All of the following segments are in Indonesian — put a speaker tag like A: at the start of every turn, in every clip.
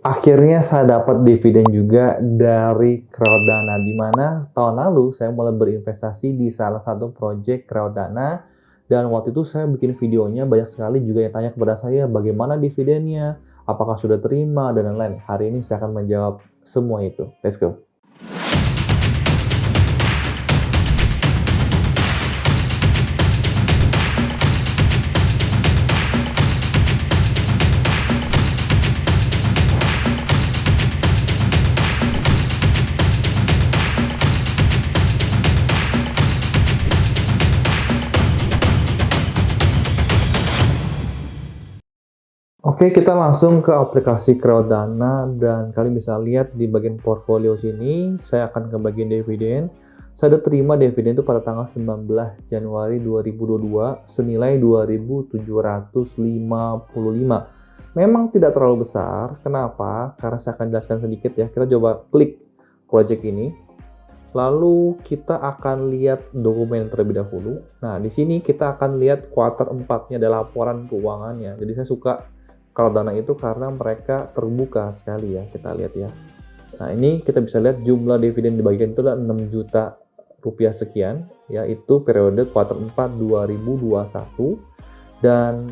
A: Akhirnya saya dapat dividen juga dari Crowdana, di mana tahun lalu saya mulai berinvestasi di salah satu project Crowdana, dan waktu itu saya bikin videonya banyak sekali juga yang tanya kepada saya bagaimana dividennya, apakah sudah terima, dan lain-lain. Hari ini saya akan menjawab semua itu. Let's go. Oke, kita langsung ke aplikasi Crowdana dan kalian bisa lihat di bagian portfolio sini, saya akan ke bagian dividen. Saya udah terima dividen itu pada tanggal 19 Januari 2022 senilai 2.755. Memang tidak terlalu besar. Kenapa? Karena saya akan jelaskan sedikit ya. Kita coba klik project ini. Lalu kita akan lihat dokumen terlebih dahulu. Nah, di sini kita akan lihat kuartal 4-nya ada laporan keuangannya. Jadi saya suka Crowdana itu karena mereka terbuka sekali ya, kita lihat ya. Nah, ini kita bisa lihat jumlah dividen di bagian itu adalah 6 juta rupiah sekian, yaitu periode kuartal 4 2021, dan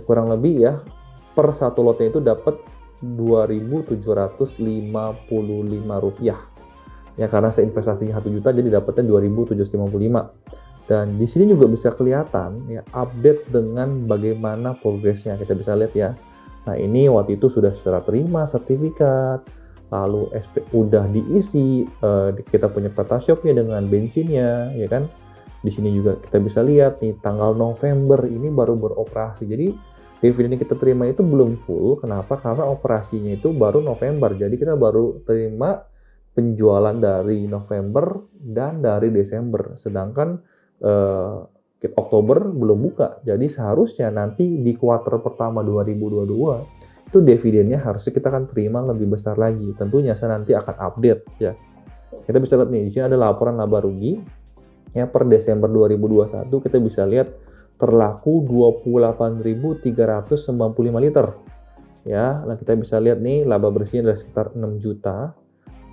A: kurang lebih ya, per satu lotnya itu dapat 2.755 rupiah. Ya, karena saya investasinya 1 juta, jadi dapatnya 2.755. Dan di sini juga bisa kelihatan ya update dengan bagaimana progresnya, kita bisa lihat ya. Nah, ini waktu itu sudah serah terima sertifikat, lalu SP udah diisi, kita punya Photoshopnya dengan bensinnya, ya kan. Di sini juga kita bisa lihat nih tanggal November ini baru beroperasi. Jadi dividen yang kita terima itu belum full. Kenapa? Karena operasinya itu baru November. Jadi kita baru terima penjualan dari November dan dari Desember. Sedangkan Oktober belum buka, jadi seharusnya nanti di kuartal pertama 2022 itu dividennya harusnya kita akan terima lebih besar lagi. Tentunya saya nanti akan update ya. Kita bisa lihat nih, di sini ada laporan laba rugi ya per Desember 2021. Kita bisa lihat terlaku 28.395 liter ya. Nah, kita bisa lihat nih laba bersihnya adalah sekitar 6 juta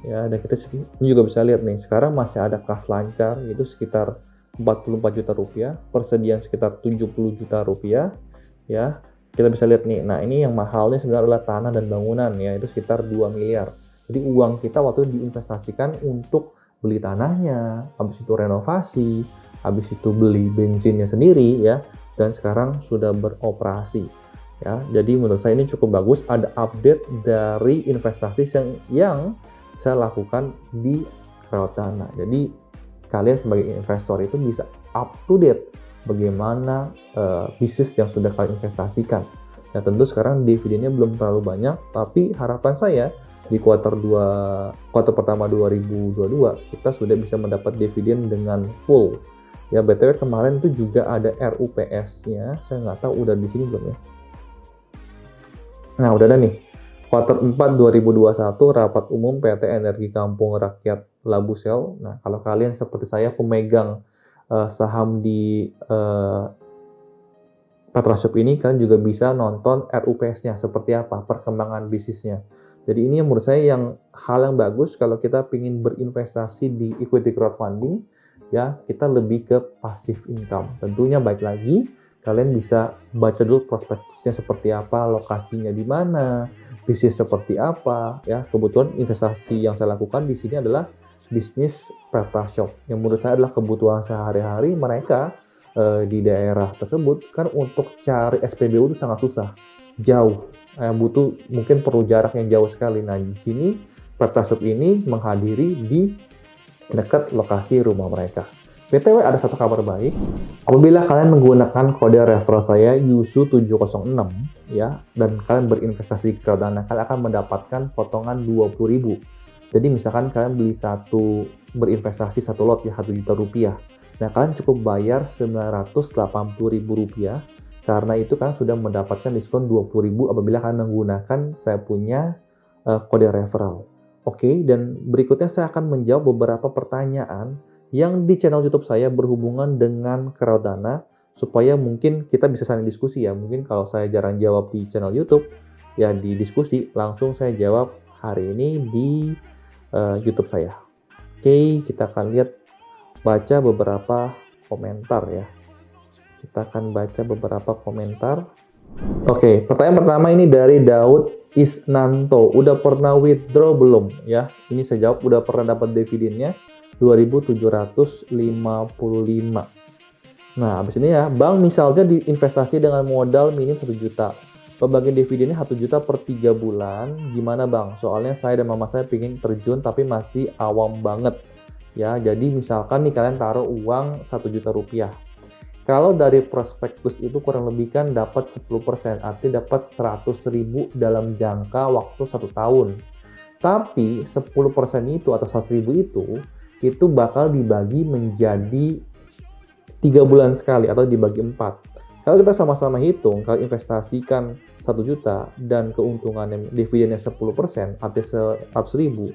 A: ya, dan kita juga bisa lihat nih sekarang masih ada kas lancar itu sekitar 44 juta rupiah, persediaan sekitar 70 juta rupiah ya. Kita bisa lihat nih, nah ini yang mahalnya sebenarnya adalah tanah dan bangunan ya, itu sekitar 2 miliar. Jadi uang kita waktu itu diinvestasikan untuk beli tanahnya, habis itu renovasi, habis itu beli bensinnya sendiri ya, dan sekarang sudah beroperasi ya. Jadi menurut saya ini cukup bagus, ada update dari investasi yang saya lakukan di Crowdana. Jadi kalian sebagai investor itu bisa up to date bagaimana bisnis yang sudah kalian investasikan. Nah, tentu sekarang dividennya belum terlalu banyak, tapi harapan saya di kuartal pertama 2022 kita sudah bisa mendapat dividen dengan full. Ya, BTW kemarin itu juga ada RUPS-nya, saya nggak tahu udah di sini belum ya. Nah, udah ada nih. Kuartal 4 2021 rapat umum PT Energi Kampung Rakyat Labusel. Nah, kalau kalian seperti saya pemegang saham di Petroshop ini, kalian juga bisa nonton RUPS-nya seperti apa perkembangan bisnisnya. Jadi ini yang menurut saya hal yang bagus kalau kita ingin berinvestasi di equity crowdfunding ya, kita lebih ke passive income. Tentunya baik lagi kalian bisa baca dulu prospektusnya seperti apa, lokasinya di mana, bisnis seperti apa ya. Kebetulan investasi yang saya lakukan di sini adalah bisnis Petroshop yang menurut saya adalah kebutuhan sehari-hari mereka di daerah tersebut. Kan untuk cari SPBU itu sangat susah, jauh, butuh mungkin perlu jarak yang jauh sekali. Nah, di sini Petroshop ini menghadiri di dekat lokasi rumah mereka. BTW ada satu kabar baik, apabila kalian menggunakan kode referral saya YUSU706 ya, dan kalian berinvestasi di Crowdana, kalian akan mendapatkan potongan 20.000. Jadi misalkan kalian berinvestasi satu lot ya 1 juta rupiah. Nah, kalian cukup bayar 980.000 rupiah, karena itu kalian sudah mendapatkan diskon 20.000 apabila kalian menggunakan saya punya kode referral. Oke, dan berikutnya saya akan menjawab beberapa pertanyaan yang di channel YouTube saya berhubungan dengan Crowdana supaya mungkin kita bisa saling diskusi ya. Mungkin kalau saya jarang jawab di channel YouTube, ya di diskusi langsung saya jawab hari ini di YouTube saya. Oke, kita akan lihat baca beberapa komentar ya. Kita akan baca beberapa komentar. Oke, pertanyaan pertama ini dari Daud Isnanto. Udah pernah withdraw belum? Ya, ini saya jawab udah pernah dapat dividennya 2.755. Nah, habis ini ya, bank misalnya diinvestasi dengan modal minim 1 juta. Pembagian dividennya 1 juta per 3 bulan. Gimana bang? Soalnya saya dan mama saya pengen terjun tapi masih awam banget. Ya, jadi misalkan nih kalian taruh uang 1 juta rupiah. Kalau dari prospektus itu kurang lebih kan dapat 10%, artinya dapat 100.000 dalam jangka waktu 1 tahun. Tapi 10% itu atau 100.000 itu bakal dibagi menjadi 3 bulan sekali atau dibagi 4. Kalau kita sama-sama hitung, kalau investasikan 1 juta dan keuntungannya dividennya 10%, artinya 100.000,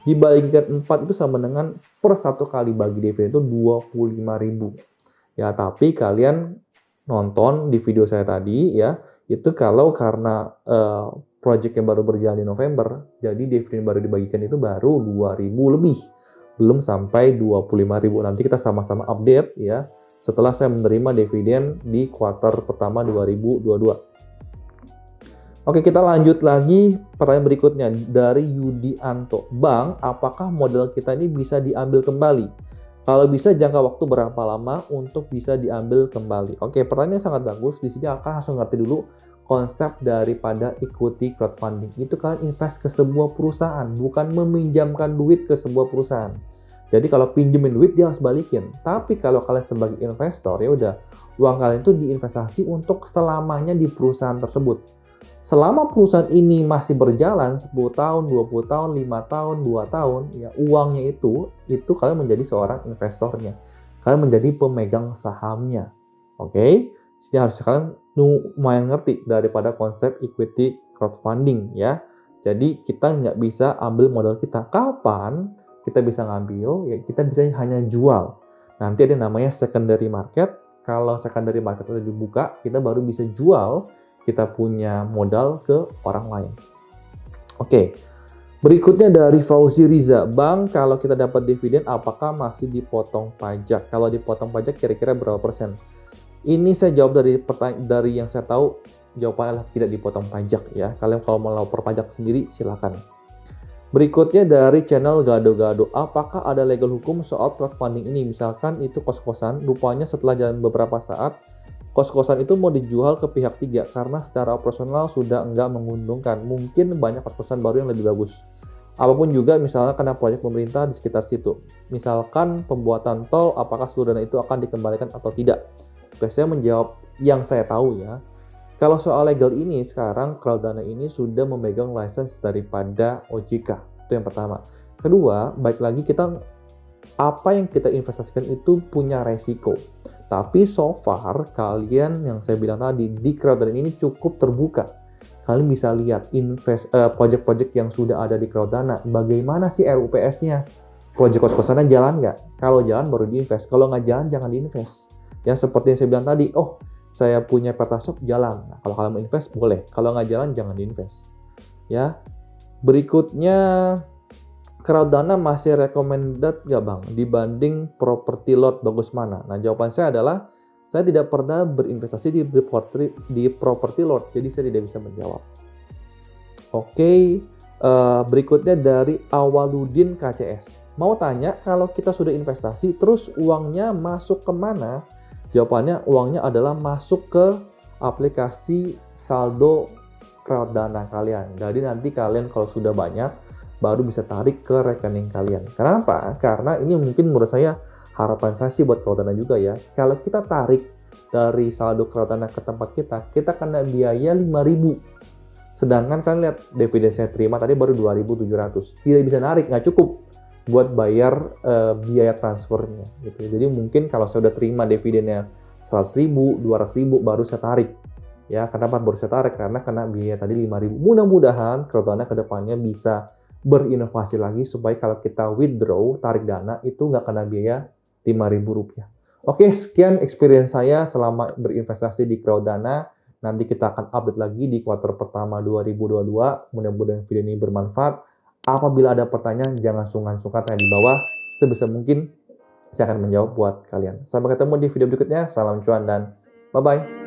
A: dibagikan 4 itu sama dengan per 1 kali bagi dividen itu 25.000. Ya, tapi kalian nonton di video saya tadi ya, itu kalau karena project yang baru berjalan di November, jadi dividen baru dibagikan itu baru 2.000 lebih. Belum sampai 25.000. Nanti kita sama-sama update ya, setelah saya menerima dividen di kuartal pertama 2022. Oke, kita lanjut lagi pertanyaan berikutnya dari Yudi Anto. Bang, apakah modal kita ini bisa diambil kembali? Kalau bisa jangka waktu berapa lama untuk bisa diambil kembali? Oke, pertanyaan sangat bagus. Di sini akan langsung ngerti dulu konsep daripada equity crowdfunding. Itu kalian invest ke sebuah perusahaan, bukan meminjamkan duit ke sebuah perusahaan. Jadi kalau pinjemin duit dia harus balikin. Tapi kalau kalian sebagai investor ya udah, uang kalian itu diinvestasi untuk selamanya di perusahaan tersebut. Selama perusahaan ini masih berjalan 10 tahun, 20 tahun, 5 tahun, 2 tahun, ya uangnya itu kalian menjadi seorang investornya. Kalian menjadi pemegang sahamnya. Oke? Jadi harus kalian lumayan ngerti daripada konsep equity crowdfunding ya. Jadi kita nggak bisa ambil modal kita. Kapan kita bisa ngambil? Ya kita bisa hanya jual. Nanti ada namanya secondary market. Kalau secondary market udah dibuka, kita baru bisa jual kita punya modal ke orang lain. Oke, berikutnya dari Fauzi Riza. Bang, kalau kita dapat dividen, apakah masih dipotong pajak? Kalau dipotong pajak, kira-kira berapa persen? Ini saya jawab dari yang saya tahu, jawabannya adalah tidak dipotong pajak ya. Kalian kalau mau lapor pajak sendiri, silakan. Berikutnya dari channel Gado-Gado. Apakah ada legal hukum soal crowdfunding ini? Misalkan itu kos-kosan, rupanya setelah jalan beberapa saat, kos-kosan itu mau dijual ke pihak tiga karena secara operasional sudah enggak menguntungkan. Mungkin banyak kos-kosan baru yang lebih bagus. Apapun juga misalnya kena proyek pemerintah di sekitar situ. Misalkan pembuatan tol, apakah seluruh dana itu akan dikembalikan atau tidak? Oke, saya menjawab yang saya tahu ya. Kalau soal legal ini, sekarang Crowdana ini sudah memegang license daripada OJK. Itu yang pertama. Kedua, baik lagi apa yang kita investasikan itu punya resiko. Tapi so far, kalian yang saya bilang tadi, di Crowdana ini cukup terbuka. Kalian bisa lihat project-project yang sudah ada di Crowdana. Bagaimana sih RUPS-nya? Project kos-kosannya jalan nggak? Kalau jalan baru diinvest. Kalau nggak jalan, jangan diinvest. Ya, seperti yang saya bilang tadi, saya punya PetaShop jalan. Nah, kalau kalian mau invest, boleh. Kalau nggak jalan, jangan diinvest. Ya. Berikutnya, Crowdana masih recommended nggak bang dibanding property lot bagus mana? Nah jawaban saya adalah saya tidak pernah berinvestasi di property lot, jadi saya tidak bisa menjawab. Oke, berikutnya dari Awaludin KCS. Mau tanya kalau kita sudah investasi terus uangnya masuk kemana? Jawabannya uangnya adalah masuk ke aplikasi saldo Crowdana kalian. Jadi nanti kalian kalau sudah banyak baru bisa tarik ke rekening kalian. Kenapa? Karena ini mungkin menurut saya harapan saya sih buat Crowdana juga ya. Kalau kita tarik dari saldo Crowdana ke tempat kita kena biaya 5.000. Sedangkan kan lihat dividen saya terima tadi baru 2.700. Tidak bisa narik, nggak cukup buat bayar biaya transfernya. Gitu. Jadi mungkin kalau saya udah terima dividennya 100.000, 200.000 baru saya tarik. Ya, kenapa baru saya tarik? Karena kena biaya tadi 5.000. Mudah-mudahan Crowdana kedepannya bisa berinovasi lagi supaya kalau kita withdraw, tarik dana, itu nggak kena biaya Rp5.000. Oke, sekian experience saya selama berinvestasi di Crowdana. Nanti kita akan update lagi di kuartal pertama 2022. Mudah-mudahan video ini bermanfaat. Apabila ada pertanyaan, jangan sungkan-sungkan tanya di bawah. Sebisa mungkin saya akan menjawab buat kalian. Sampai ketemu di video berikutnya. Salam cuan dan bye-bye.